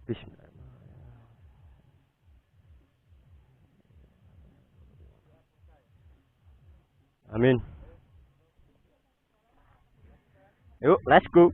Bismillah. Amin. Yuk, let's go.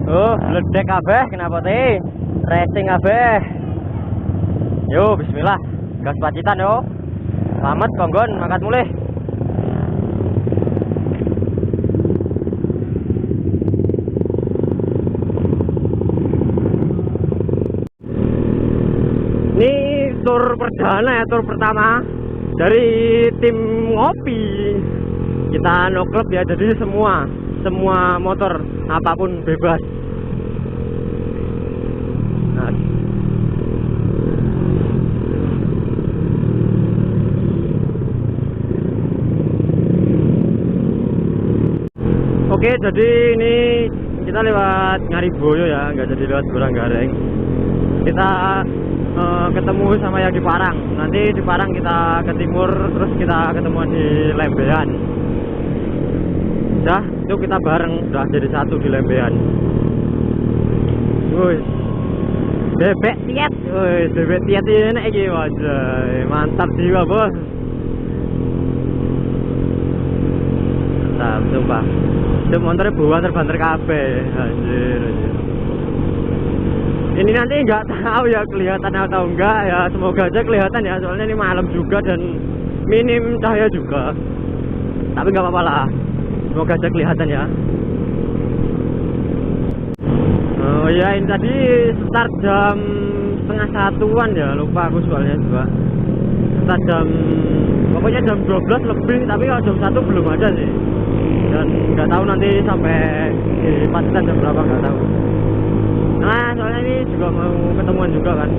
Oh, ledek kabeh kenapa teh? Racing kabeh. Yo, bismillah. Gas pacitan yo. Selamat konggon mangkat mulih. Ini tur perdana ya, tur pertama dari tim ngopi. Kita no club ya, jadi semua motor apapun bebas. Nah, oke, jadi ini kita lewat Ngariboyo ya, nggak jadi lewat Goranggareng. Kita ketemu sama yang di Parang. Nanti di Parang kita ke timur, terus kita ketemu di Lembean. Udah, itu kita bareng, udah jadi satu di Lembean. Woi, bebek tiet, woi, bebek tiet ini iki wajah, mantap jiwa bos. Mantap, sumpah. Itu motornya buah terbanter kabeh, anjir. Ini nanti nggak tahu ya kelihatan atau enggak ya, semoga aja kelihatan ya, soalnya ini malam juga dan minim cahaya juga. Tapi nggak apa-apa lah, semoga aja kelihatan ya. Oh ya, ini tadi start jam 12:30-an ya, lupa aku soalnya juga. Start jam, pokoknya jam 12 lebih, tapi kalau jam 1 belum ada sih. Dan nggak tahu nanti sampai di Pacitan jam berapa, nggak tahu. Nah, soalnya ini juga mau ketemuan juga kan.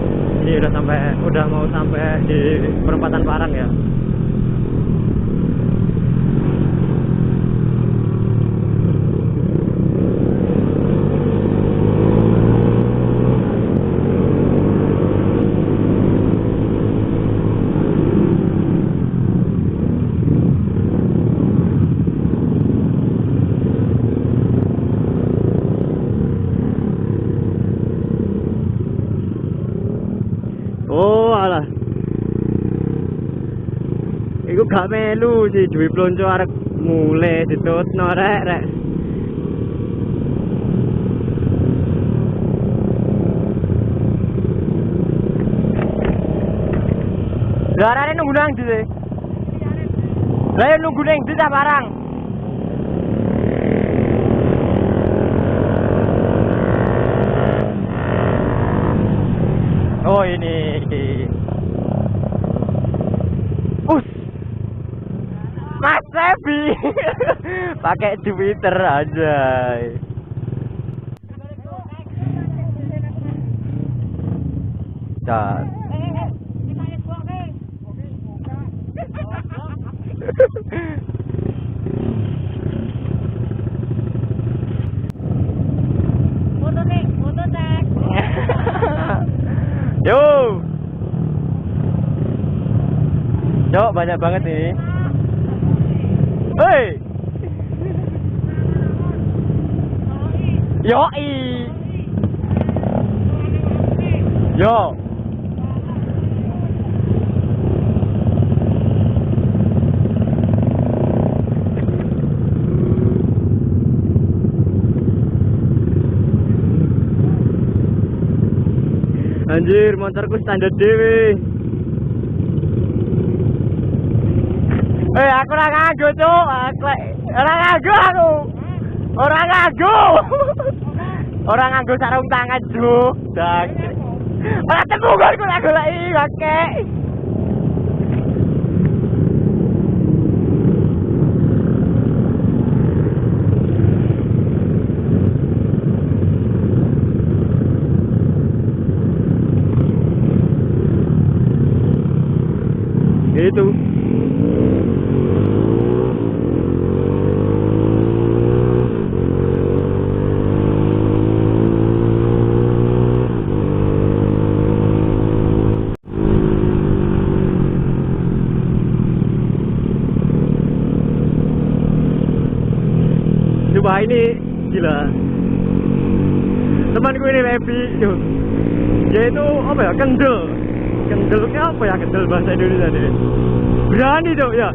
Ini udah mau sampai di perempatan Parang ya. Oh alah, iku gak melu sih, duwe plonco arek mulai ditutno rek. Lah arane nunggu nang ndi sih? Lah nunggu ning ndi ta Parang? Oh ini. Mas Sebi. Pakai Twitter aja. Dan foto tag. Yo. Cok, banyak banget ini. Hei. Yoi. Yo. Anjir, motorku standar dewe. Aku ora ngago, Cuk. Ora ngago aku. Ora ngago. Ora nganggo sarung tangan, Cuk. Dak. Ora temu aku goleki, kakek. Coba ini gila. Temanku ini Levi, dia itu apa ya, kendel. Kendelnya apa ya, kendel bahasa Indonesia deh. Berani dong ya.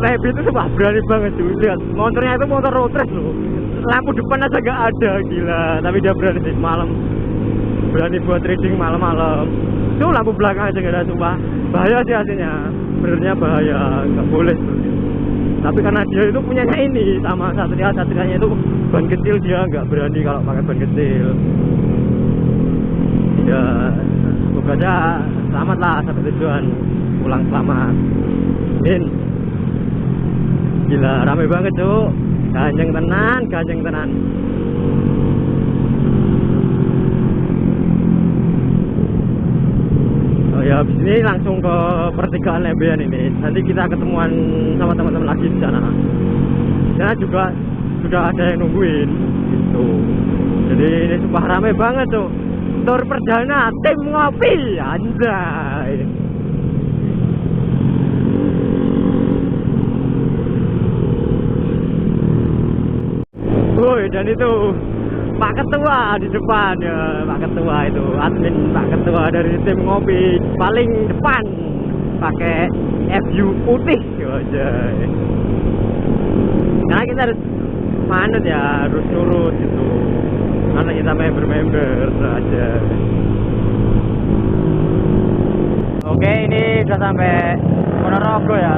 Levi itu sumpah berani banget tuh. Lihat, motornya itu motor road race loh. Lampu depan aja gak ada, gila. Tapi dia berani sih malam. Berani buat trading malam-malam. Tuh lampu belakang aja gak ada, sumpah. Bahaya sih hasilnya. Benernya bahaya, gak boleh seperti itu. Tapi karena dia itu punyanya ini sama Satria-Satrianya itu ban kecil, dia nggak berani kalau pakai ban kecil. Ya semoga aja selamat lah sampai tujuan, pulang selamat. Gila rame banget tuh, ganjeng tenan. Oh ya, habis ini langsung ke pertigaan Lembean ini. Nanti kita ketemuan sama teman-teman lagi di sana. Sana juga sudah ada yang nungguin gitu. Jadi ini sumpah rame banget tuh. Tur perdana tim ngopi, anjay. Woi, dan itu Pak Ketua di depan ya, Pak Ketua itu admin Pak Ketua dari tim ngopi paling depan pakai FU putih aja. Karena kita harus manut ya, harus nurut gitu. Karena kita member aja. Oke, ini udah sampai Ponorogo ya.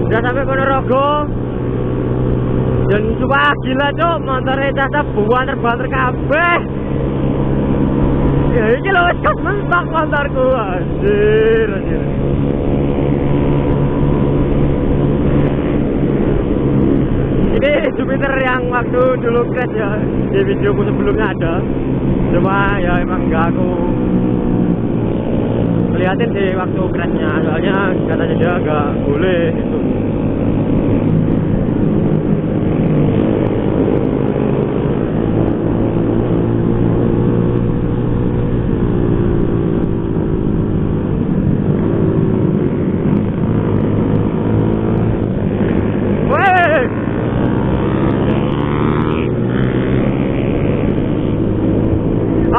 Udah sampai Ponorogo. Dan coba gila cok, motornya caca banter kabeh. Ya ini loh, wes mentok motorku, anjir. Ini Jupiter yang waktu dulu crash ya, di videoku sebelumnya ada. Cuma ya emang enggak aku liatin sih waktu crashnya, soalnya katanya dia enggak boleh gitu.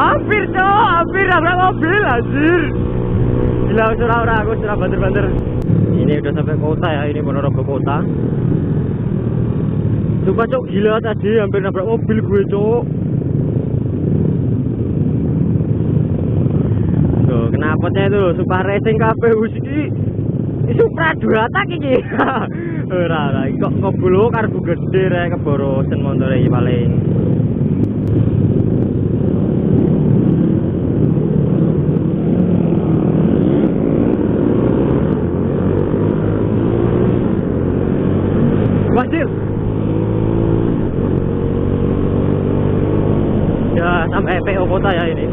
Hampir nabrak mobil anjir. Gila, aku surah banter. Ini udah sampai kota ya, ini Ponorogo kota. Coba cok, gila tadi hampir nabrak mobil gue cok. Tuh, kenapanya itu Supra Racing kabeh iki. Ini Supra 2 tak iki. Ora, kok ngobul karbu gede rek keborosen motor iki paling. Wajir. Ya sampai PO kota ya ini.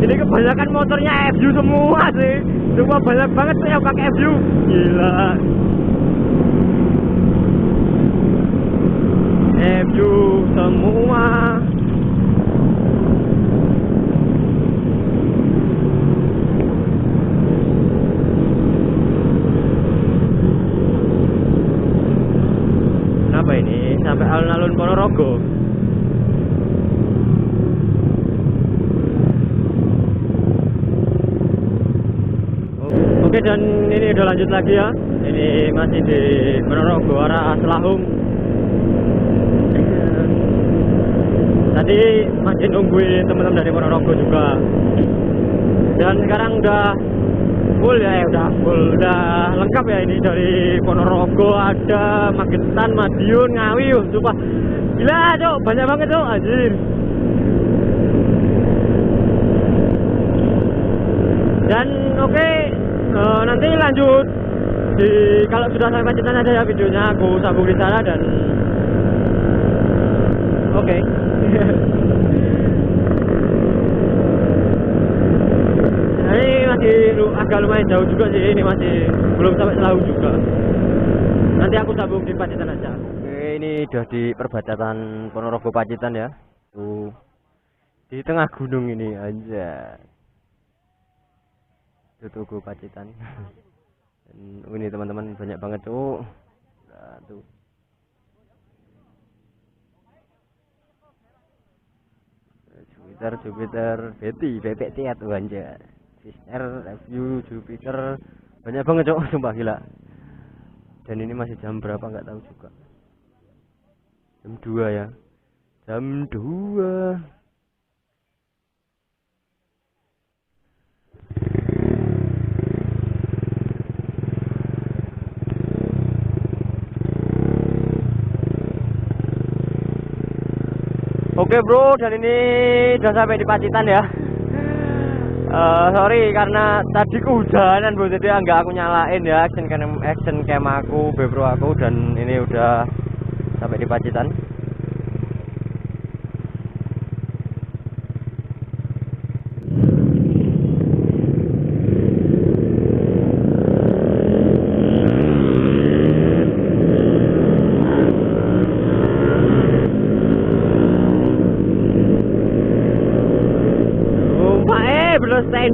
Ini kebanyakan motornya FU semua sih. Cuma banyak banget tuh yang pakai FU. Gila. FU semua. Apa ini? Sampai alun-alun Ponorogo. Oke, dan ini udah lanjut lagi ya. Ini masih di Ponorogo arah Selahung. Tadi masih nungguin teman-teman dari Ponorogo juga. Dan sekarang udah full ya, udah lengkap ya ini dari Ponorogo, ada Magetan, Madiun, Ngawi, coba gila cok, banyak banget cok, anjir. Dan oke, nanti lanjut di kalau sudah sampai Pacitan ada ya videonya, aku sambung di sana dan oke. Ini masih agak lumayan jauh juga sih, ini masih belum sampai Selau juga. Nanti aku sambung di Pacitan aja. Oke, ini udah di perbatasan Ponorogo Pacitan ya. Tuh. Di tengah gunung ini aja. Itu Tugu Pacitan. Dan ini teman-teman banyak banget tuh. Nah, tuh. Jupiter, Betty, Bebek Tiat tuh aja. Sister, Review, Jupiter, banyak banget cok, sumpah gila. Dan ini masih jam berapa nggak tahu juga. Jam 2 ya. Jam 2. Oke bro, dan ini udah sampai di Pacitan ya. Sorry karena tadi kehujanan bro, jadi nggak aku nyalain ya action cam aku, bebro aku, dan ini udah sampai di Pacitan.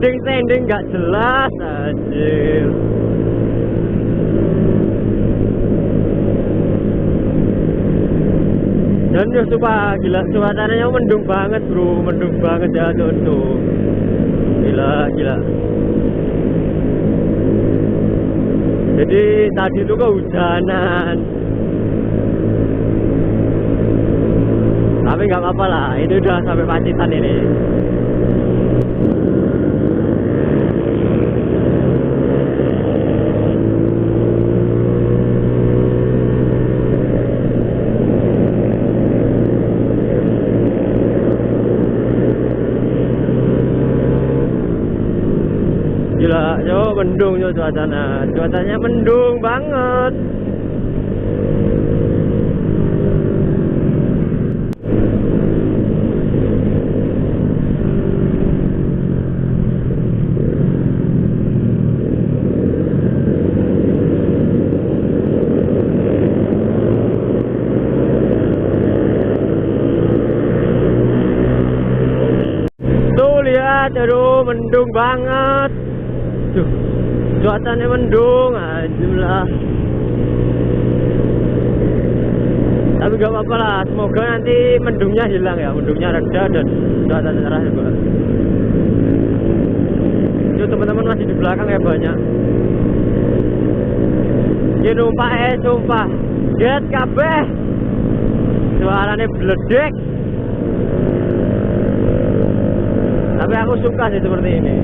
Standing nggak jelas anjir. Dan ya sumpah gila, suasananya mendung banget bro, mendung banget ya tuh. Gila. Jadi tadi tuh kehujanan, tapi nggak apa-apa lah, ini udah sampai Pacitan ini. Gila, yo mendung yo cuacanya mendung banget. Tuh lihat, aduh mendung banget. Cuacanya mendung aja lah. Tapi gak apa-apa lah, semoga nanti mendungnya hilang ya, mendungnya reda dan cuaca cerah juga. Itu teman-teman masih di belakang ya banyak. Ini numpak sumpah, get kabeh. Suaranya beledek. Tapi aku suka sih seperti ini.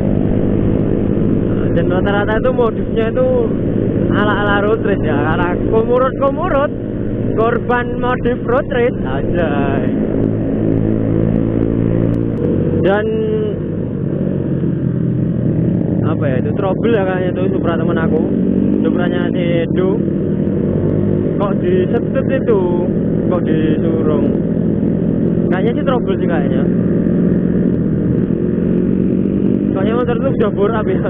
Dan rata-rata itu modusnya itu ala-ala road race ya, karena komurut korban modif road race aja. Dan apa ya, itu trouble ya kayaknya tuh Supra temen aku, Supranya si Edo, kok disetut itu, kok disurung, kayaknya sih trouble sih kayaknya. Soalnya motor itu udah bore up ya.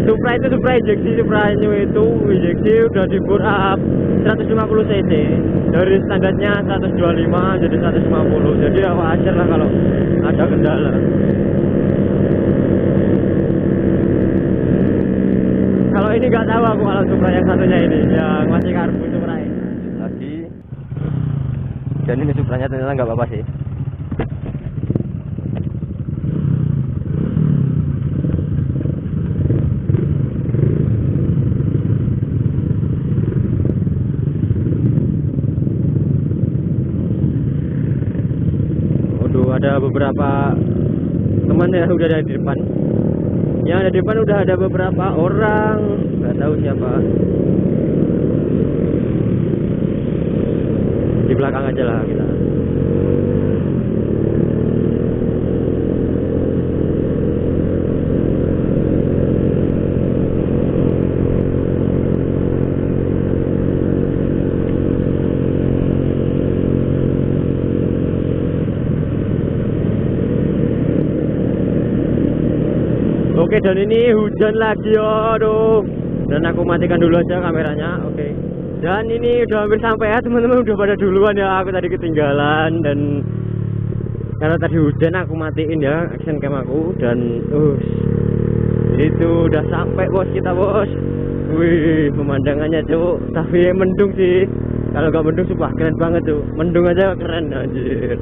Supra injeksi, Supra new itu injeksi udah di bore up 150 cc. Dari standarnya 125 jadi 150. Jadi ya wajar lah kalau ada kendala. Kalau ini nggak tahu aku, kalau Supra yang satunya ini yang masih karbu Supra ini. Lagi. Dan ini Supranya ternyata nggak apa-apa sih. Ada beberapa teman ya udah ada di depan. Yang ada di depan udah ada beberapa orang, nggak tahu siapa. Di belakang aja lah kita. Oke, dan ini hujan lagi, aduh. Dan aku matikan dulu aja kameranya. Oke. Dan ini udah hampir sampai ya, teman-teman. Udah pada duluan ya, aku tadi ketinggalan. Dan karena tadi hujan aku matiin ya action cam aku. Dan itu udah sampai bos kita, bos. Wih, pemandangannya cuk. Tapi mendung sih. Kalau nggak mendung sumpah keren banget tuh. Mendung aja keren anjir.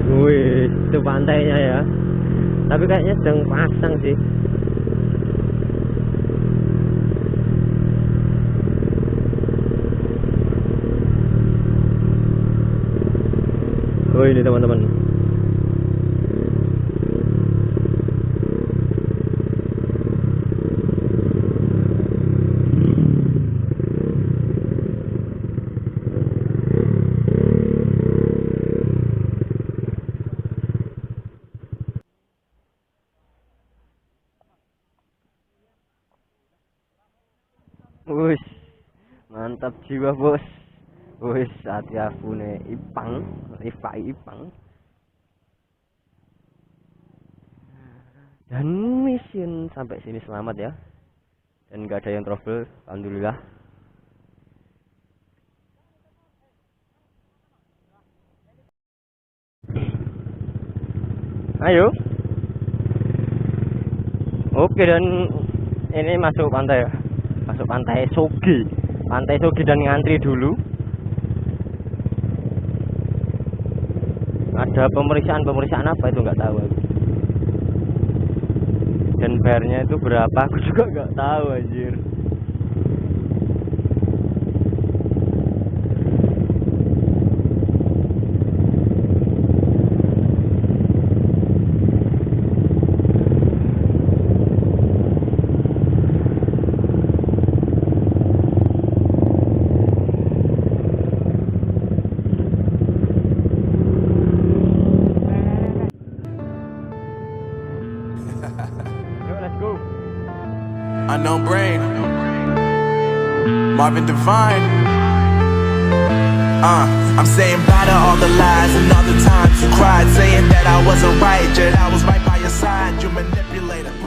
Wih, itu pantainya ya. Tapi kayaknya sedang pasang sih. Oh ini teman-teman. Wih, mantap jiwa bos. Wih, hati aku nih Ipang, Rifai Ipang. Dan mission sampai sini selamat ya. Dan nggak ada yang trouble, alhamdulillah. Ayo. Oke, dan ini masuk pantai ya. Masuk pantai Sogi. Pantai Sogi dan ngantri dulu. Ada pemeriksaan apa itu nggak tahu aku. Dan bayarnya itu berapa aku juga nggak tahu anjir. Unknown Brain, Marvin Devine. I'm saying bye to all the lies and all the times you cried, saying that I wasn't right, yet I was right by your side. You manipulator.